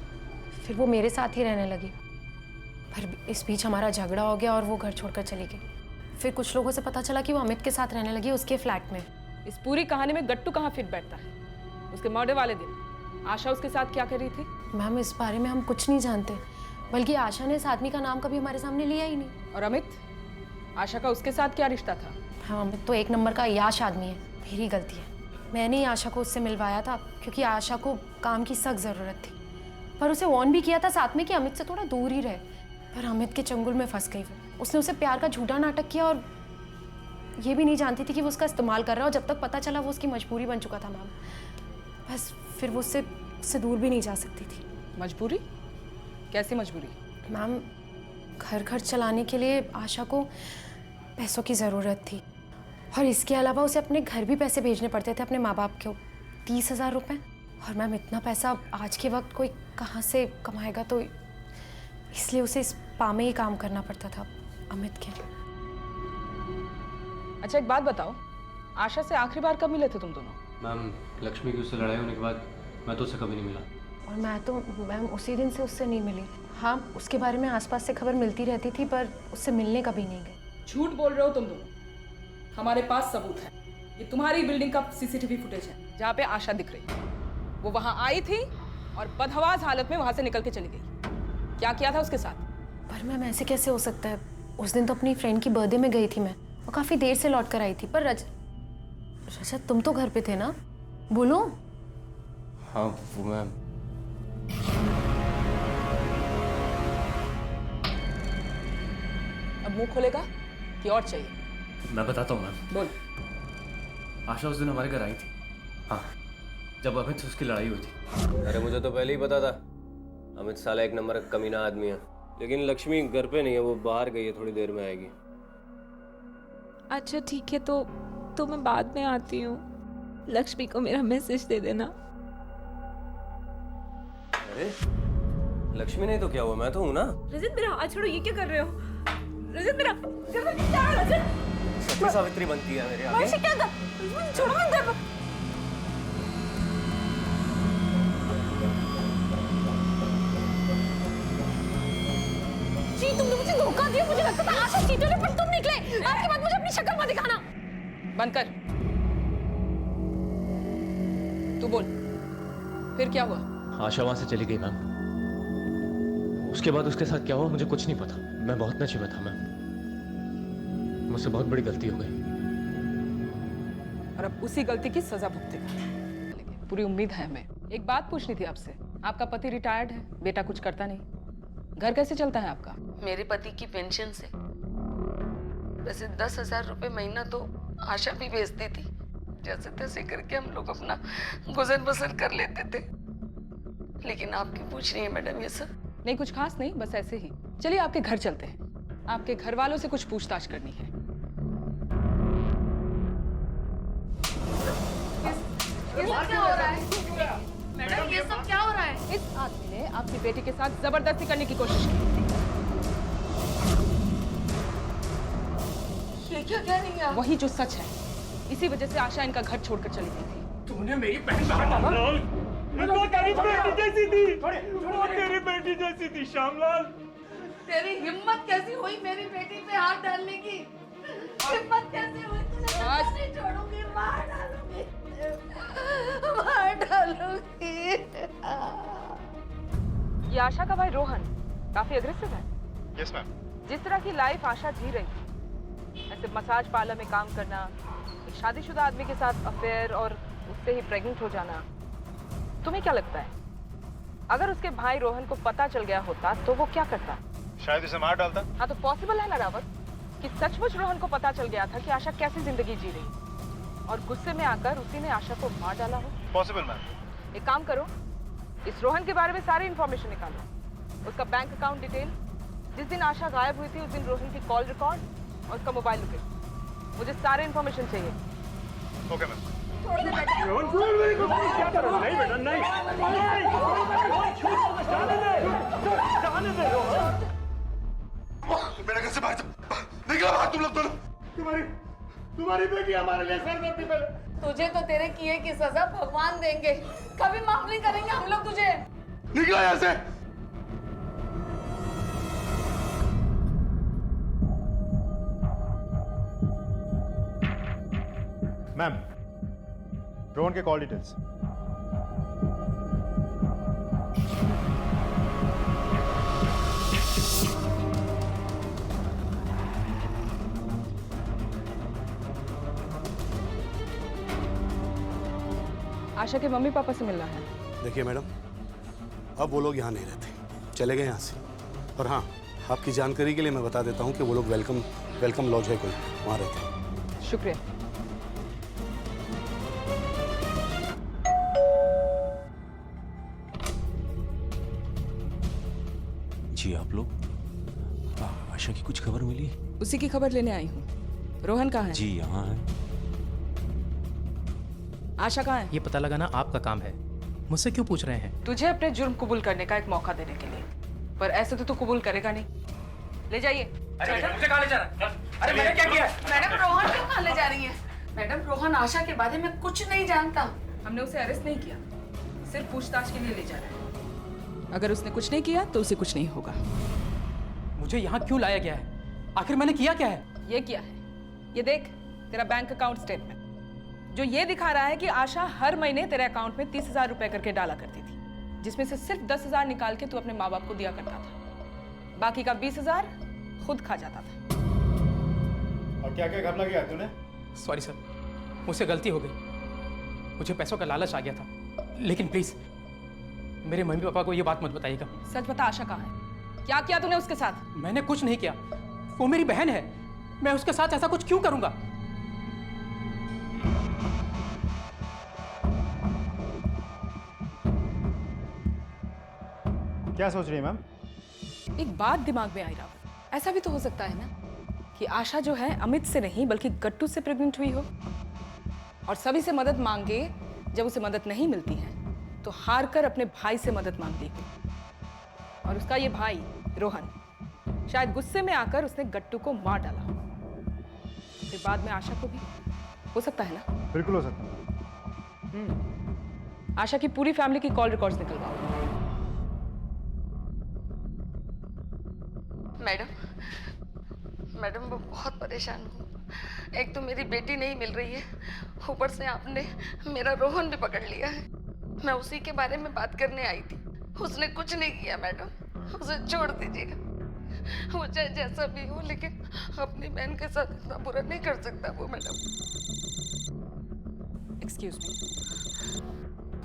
फिर वो मेरे साथ ही रहने लगी, पर इस बीच हमारा झगड़ा हो गया और वो घर छोड़कर चली गई। फिर कुछ लोगों से पता चला कि वो अमित के साथ रहने लगी उसके फ्लैट में। इस पूरी कहानी में गट्टू कहाँ फिट बैठता है? उसके मर्डर वाले दिन आशा उसके साथ क्या कर रही थी? मैम, इस बारे में हम कुछ नहीं जानते, बल्कि आशा ने इस आदमी का नाम कभी हमारे सामने लिया ही नहीं। और अमित, आशा का उसके साथ क्या रिश्ता था? हाँ, अमित तो एक नंबर का याश आदमी है, मेरी गलती है। मैंने ही आशा को उससे मिलवाया था क्योंकि आशा को काम की सख्त ज़रूरत थी, पर उसे वार्न भी किया था साथ में कि अमित से थोड़ा दूर ही रहे, पर अमित के चंगुल में फंस गई वो। उसने उसे प्यार का झूठा नाटक किया और ये भी नहीं जानती थी कि वो उसका इस्तेमाल कर रहा है, और जब तक पता चला वो उसकी मजबूरी बन चुका था मैम। बस फिर वो उससे दूर भी नहीं जा सकती थी। मजबूरी? कैसी मजबूरी? मैम, घर खर्च चलाने के लिए आशा को पैसों की ज़रूरत थी, और इसके अलावा उसे अपने घर भी पैसे भेजने पड़ते थे अपने माँ बाप को, 30,000 रुपये। और मैम, इतना पैसा आज के वक्त कोई कहाँ से कमाएगा, तो इसलिए उसे इस पा में ही काम करना पड़ता था अमित के। अच्छा, एक बात बताओ, आशा से आखिरी बार कब मिले थे तुम दोनों? मैम, लक्ष्मी की उससे लड़ाई होने के बाद मैं तो उससे कभी नहीं मिला। और मैं तो मैम उसी दिन से उससे नहीं मिली। हाँ, उसके बारे में आसपास से खबर मिलती रहती थी, पर उससे मिलने कभी नहीं गए। झूठ बोल रहे हो तुम दोनों। हमारे पास सबूत है, ये तुम्हारी बिल्डिंग का सीसीटीवी फुटेज है जहाँ पे आशा दिख रही। वो वहाँ आई थी और बदहवास हालत में वहाँ से निकल के चली गई। क्या किया था उसके साथ? पर मैम, ऐसे कैसे हो सकता है? उस दिन तो अपनी फ्रेंड की बर्थडे में गई थी मैं, और काफ़ी देर से लौट कर आई थी। पर रजत, तुम तो घर पे थे ना, बोलो। हाँ, वो मैम। अब मुंह खोलेगा कि और चाहिए? मैं बताता हूँ मैम। बोल। आशा उस दिन हमारे घर आई थी। हाँ, जब अमित से उसकी लड़ाई हुई थी। अरे मुझे तो पहले ही पता था, अमित साला एक नंबर का कमीना आदमी है। लेकिन लक्ष्मी घर पे नहीं है, वो बाहर गई है, थोड़ी देर में आएगी। अच्छा ठीक है, तो मैं बाद में आती हूँ। लक्ष्मी को मेरा मैसेज दे देना। अरे लक्ष्मी नहीं तो क्या हुआ, मैं तो हूँ ना। रजत, मेरा हाथ छोड़ो, ये क्या कर रहे हो? रजत, मेरा रजत, सती सावित्री बनती है मेरे आगे। क्या कर? छोड़ो अंदर। जी, तुमने मुझे धोखा दिया। मुझे लगता था आशा चीटर है, पर तुम निकले। आपके बाद मुझे अपनी शक्ल मत दिखाना। बंद कर। तू बोल, फिर क्या हुआ? आशा वहां से चली गई मैम। उसके बाद उसके साथ क्या हुआ मुझे कुछ नहीं पता। मैं बहुत नशे में था मैम, मुझसे बहुत बड़ी गलती हो गई। और अब उसी गलती की सजा भुगतेगा। पूरी उम्मीद है हमें। एक बात पूछनी थी आपसे, आपका पति रिटायर्ड है, बेटा कुछ करता नहीं, घर कैसे चलता है आपका? मेरे पति की पेंशन से। वैसे 10,000 रुपए महीना तो आशा भी भेजती थी, जैसे तैसे करके हम लोग अपना गुजर बसर कर लेते थे। लेकिन आप क्यों पूछ रही है मैडम ये सब? नहीं, कुछ खास नहीं, बस ऐसे ही। चलिए आपके घर चलते हैं, आपके घर वालों से कुछ पूछताछ करनी है। ये सब क्या हो रहा है? मैडम ये सब क्या हो रहा है? इस आदमी ने आपकी बेटी के साथ जबरदस्ती करने की कोशिश की। ये क्या कह रही है? वही जो सच है। इसी वजह से आशा इनका घर छोड़कर चली गई थी। तूने मेरी बहन वो तेरी बेटी जैसी थी, वो तेरी बेटी जैसी थी श्यामलाल। तेरी हिम्मत कैसी हुई मेरी बेटी पे हाथ डालने की? हिम्मत कैसी हुई? तुझे नहीं छोड़ूंगी, मार डालूंगी, मार डालूंगी। ये आशा का भाई रोहन काफी अग्रेसिव है। Yes ma'am. जिस तरह की लाइफ आशा जी रही थी, ऐसे मसाज पार्लर में काम करना, एक शादीशुदा आदमी के साथ अफेयर और उससे ही प्रेग्नेंट हो जाना, तुम्हें क्या लगता है अगर उसके भाई रोहन को पता चल गया होता तो वो क्या करता? शायद उसे मार डालता। हाँ, तो पॉसिबल है ना रावत कि सचमुच रोहन को पता चल गया था कि आशा कैसी जिंदगी जी रही और गुस्से में आकर उसी ने आशा को मार डाला हो? Possible ma'am. एक काम करो, इस रोहन के बारे में सारी इंफॉर्मेशन निकालो, उसका बैंक अकाउंट डिटेल, जिस दिन आशा गायब हुई थी उस दिन रोहन की कॉल रिकॉर्ड और उसका मोबाइल लोकेशन, मुझे सारे इंफॉर्मेशन चाहिए। Okay ma'am. नहीं बेटा, नहीं। मेरे घर से बाहर निकलो, बाहर तुम लोग दोनों। तुम्हारी बेटी हमारे लिए सरदर्दी पे। तुझे तो तेरे किए की सजा भगवान देंगे, कभी माफ नहीं करेंगे हम लोग तुझे। निकलो यहाँ से। मैम, रोहन के कॉल डिटेल्स। आशा के मम्मी पापा से मिलना है। देखिए मैडम, अब वो लोग यहाँ नहीं रहते, चले गए यहाँ से। और हाँ, आपकी जानकारी के लिए मैं बता देता हूँ कि वो लोग वेलकम लॉज है कोई, वहाँ रहते हैं। शुक्रिया। जी आप लोग, आशा की कुछ खबर मिली? उसी की खबर लेने आई हूँ। रोहन कहाँ है? जी यहाँ है। आशा कहाँ है? ये पता लगाना आपका काम है, मुझसे क्यों पूछ रहे हैं? तुझे अपने जुर्म कबूल करने का एक मौका देने के लिए, पर ऐसे तो तू कबूल करेगा नहीं। ले जाइए। मुझे कहाँ ले जा रहा है? अरे मैंने क्या किया? मैडम रोहन क्यों कहाँ ले जा रही है? मैडम रोहन आशा के बारे में कुछ नहीं जानता। हमने उसे अरेस्ट नहीं किया, सिर्फ पूछताछ के लिए ले जा रहे हैं। अगर उसने कुछ नहीं किया तो उसे कुछ नहीं होगा। मुझे यहाँ क्यों लाया गया है? आखिर मैंने किया क्या है? ये किया है, ये देख तेरा बैंक अकाउंट स्टेटमेंट, जो ये दिखा रहा है कि आशा हर महीने तेरे अकाउंट में 30,000 रुपए करके डाला करती थी, जिसमें से सिर्फ 10,000 निकाल के तू अपने माँ बाप को दिया करता था, बाकी का 20,000 खुद खा जाता था। और क्या क्या घपला किया तूने? सॉरी सर, मुझसे गलती हो गई, मुझे पैसों का लालच आ गया था। लेकिन प्लीज मेरे मम्मी पापा को ये बात मत बताइएगा। सच बता, आशा कहाँ है? क्या किया तूने उसके साथ? मैंने कुछ नहीं किया, वो मेरी बहन है, मैं उसके साथ ऐसा कुछ क्यों करूंगा? क्या सोच रही है मैम? एक बात दिमाग में आई रावत, ऐसा भी तो हो सकता है ना कि आशा जो है अमित से नहीं बल्कि गट्टू से प्रेग्नेंट हुई हो और सभी से मदद मांगे, जब उसे मदद नहीं मिलती है तो हार कर अपने भाई से मदद मांग ली और उसका ये भाई रोहन शायद गुस्से में आकर उसने गट्टू को मार डाला हो, फिर बाद में आशा को भी। हो सकता है ना? बिल्कुल हो सकता है। आशा की पूरी फैमिली की कॉल रिकॉर्ड्स निकलवाओ। मैडम वो बहुत परेशान हूँ। एक तो मेरी बेटी नहीं मिल रही है, ऊपर से आपने मेरा रोहन भी पकड़ लिया है। मैं उसी के बारे में बात करने आई थी, उसने कुछ नहीं किया मैडम। उसे छोड़ दीजिए। वो चाहे जैसा भी हो, लेकिन अपनी बहन के साथ इतना बुरा नहीं कर सकता वो madam. Excuse me.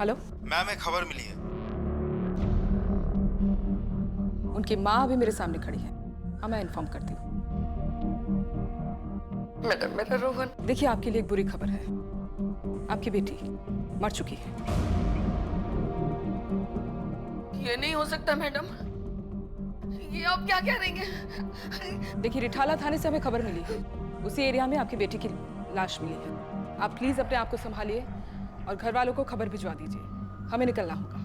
Hello ma'am, एक खबर मिली है। उनकी माँ अभी मेरे सामने खड़ी है। हाँ, मैं इन्फॉर्म करती हूँ। मैडम, मेरा रोहन। देखिए, आपके लिए एक बुरी खबर है। आपकी बेटी मर चुकी है। ये नहीं हो सकता मैडम, ये आप क्या कह रही हैं? देखिए, रिठाला थाने से हमें खबर मिली है, उसी एरिया में आपकी बेटी की लाश मिली है। आप प्लीज अपने आप को संभालिए और घर वालों को खबर भिजवा दीजिए। हमें निकलना होगा।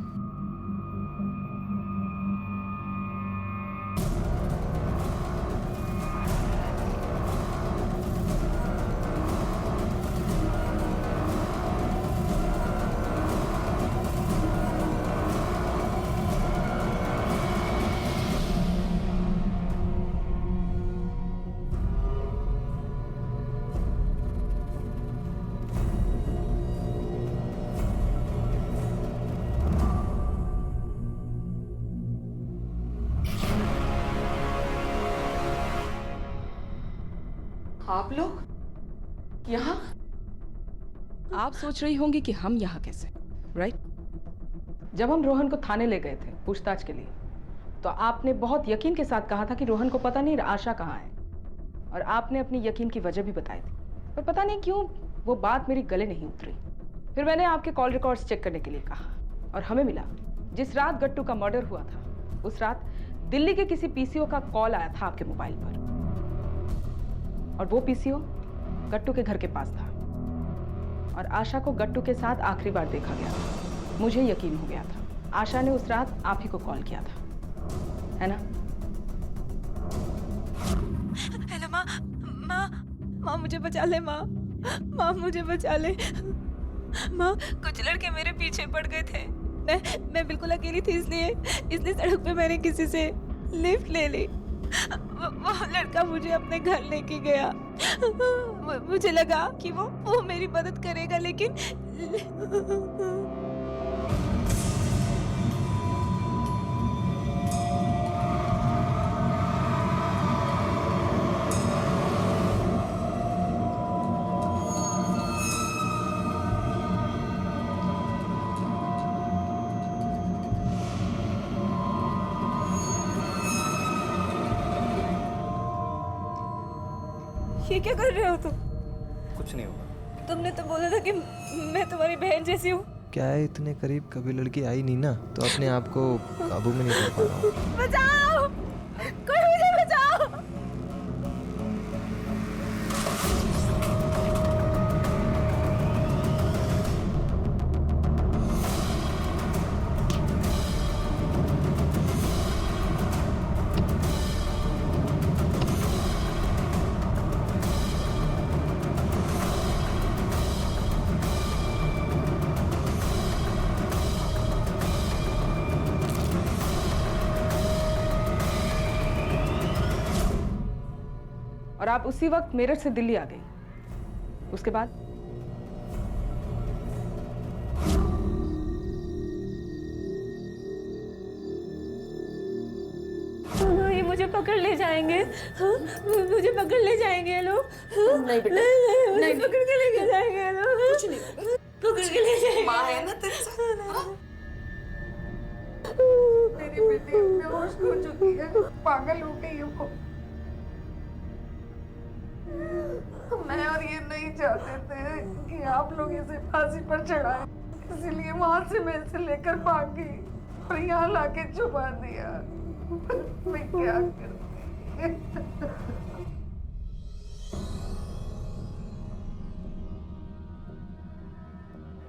आप लोग यहाँ? आप सोच रही होंगी कि हम यहाँ कैसे, राइट? जब हम रोहन को थाने ले गए थे पूछताछ के लिए, तो आपने बहुत यकीन के साथ कहा था कि रोहन को पता नहीं आशा कहाँ है, और आपने अपनी यकीन की वजह भी बताई थी, पर पता नहीं क्यों वो बात मेरी गले नहीं उतरी। फिर मैंने आपके कॉल रिकॉर्ड्स चेक करने के लिए कहा, और हमें मिला जिस रात गट्टू का मर्डर हुआ था, उस रात दिल्ली के किसी पीसीओ का कॉल आया था आपके मोबाइल पर, और वो पीसीओ गट्टू के घर के पास था, और आशा को गट्टू के साथ आखिरी बार देखा गया था। मुझे यकीन हो गया था आशा ने उस रात आप ही को कॉल किया था, है ना? हेलो माँ, माँ, माँ मुझे बचा ले माँ, माँ मुझे बचा ले माँ। कुछ लड़के मेरे पीछे पड़ गए थे। मैं बिल्कुल अकेली थी, इसलिए सड़क पे मैंने किसी से लिफ्ट ले ली। वो लड़का मुझे अपने घर लेके गया। मुझे लगा कि वो मेरी मदद करेगा, लेकिन ये क्या कर रहे हो तुम? कुछ नहीं होगा। तुमने तो बोला था कि मैं तुम्हारी बहन जैसी हूँ। क्या है, इतने करीब कभी लड़की आई नहीं ना, तो अपने आप को काबू में नहीं कर पा रहा हूँ। बचाओ, कोई मुझे बचाओ। और आप उसी वक्त मेरठ से दिल्ली आ गई। उसके बाद ये मुझे पकड़ ले जाएंगे। मुझे पकड़ ले जाएंगे ये लोग। नहीं बेटा, नहीं, पकड़ के लेके जाएंगे ये लोग। कुछ नहीं होगा। पकड़ के ले जाएंगे। माँ है ना तेरे साथ। हाँ? मेरी बेटी बेहोश हो चुकी है, पागल हो गई है वो। मैं और ये नहीं चाहते थे कि आप लोग इसे फांसी पर चढ़ाएं, इसीलिए वहां से मैं इसे लेकर भाग गई और यहाँ लाके छुपा दिया। मैं क्या करती?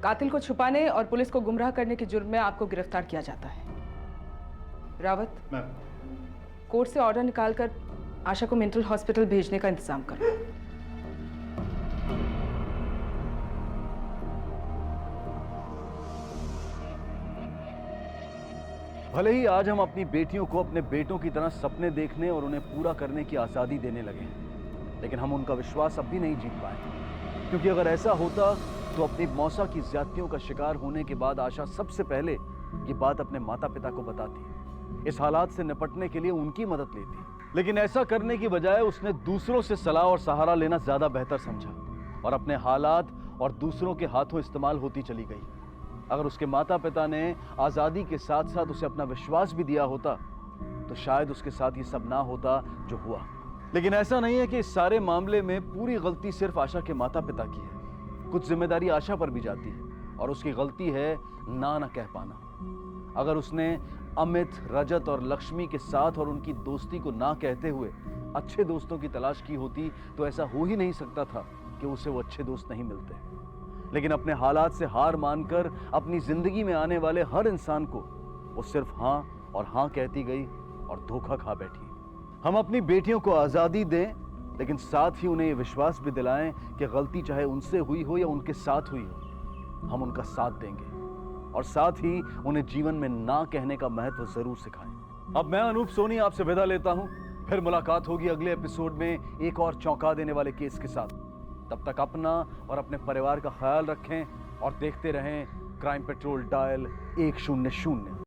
कातिल को छुपाने और पुलिस को गुमराह करने के जुर्म में आपको गिरफ्तार किया जाता है। रावत, कोर्ट से ऑर्डर निकालकर आशा को मेंटल हॉस्पिटल भेजने का इंतजाम करो। भले ही आज हम अपनी बेटियों को अपने बेटों की तरह सपने देखने और उन्हें पूरा करने की आज़ादी देने लगे, लेकिन हम उनका विश्वास अब भी नहीं जीत पाए, क्योंकि अगर ऐसा होता तो अपनी मौसा की ज्यादतियों का शिकार होने के बाद आशा सबसे पहले ये बात अपने माता पिता को बताती, इस हालात से निपटने के लिए उनकी मदद लेती, लेकिन ऐसा करने की बजाय उसने दूसरों से सलाह और सहारा लेना ज्यादा बेहतर समझा और अपने हालात और दूसरों के हाथों इस्तेमाल होती चली गई। अगर उसके माता पिता ने आज़ादी के साथ साथ उसे अपना विश्वास भी दिया होता तो शायद उसके साथ ये सब ना होता जो हुआ। लेकिन ऐसा नहीं है कि इस सारे मामले में पूरी गलती सिर्फ आशा के माता पिता की है। कुछ जिम्मेदारी आशा पर भी जाती है और उसकी गलती है ना कह पाना। अगर उसने अमित, रजत और लक्ष्मी के साथ और उनकी दोस्ती को ना कहते हुए अच्छे दोस्तों की तलाश की होती तो ऐसा हो ही नहीं सकता था कि उसे वो अच्छे दोस्त नहीं मिलते। लेकिन अपने हालात से हार मानकर अपनी जिंदगी में आने वाले हर इंसान को वो सिर्फ हाँ और हाँ कहती गई और धोखा खा बैठी। हम अपनी बेटियों को आज़ादी दें, लेकिन साथ ही उन्हें ये विश्वास भी दिलाएं कि गलती चाहे उनसे हुई हो या उनके साथ हुई हो, हम उनका साथ देंगे और साथ ही उन्हें जीवन में ना कहने का महत्व जरूर सिखाएं। अब मैं अनूप सोनी आपसे विदा लेता हूं। फिर मुलाकात होगी अगले एपिसोड में एक और चौंका देने वाले केस के साथ। तब तक अपना और अपने परिवार का ख्याल रखें और देखते रहें क्राइम पेट्रोल डायल 100।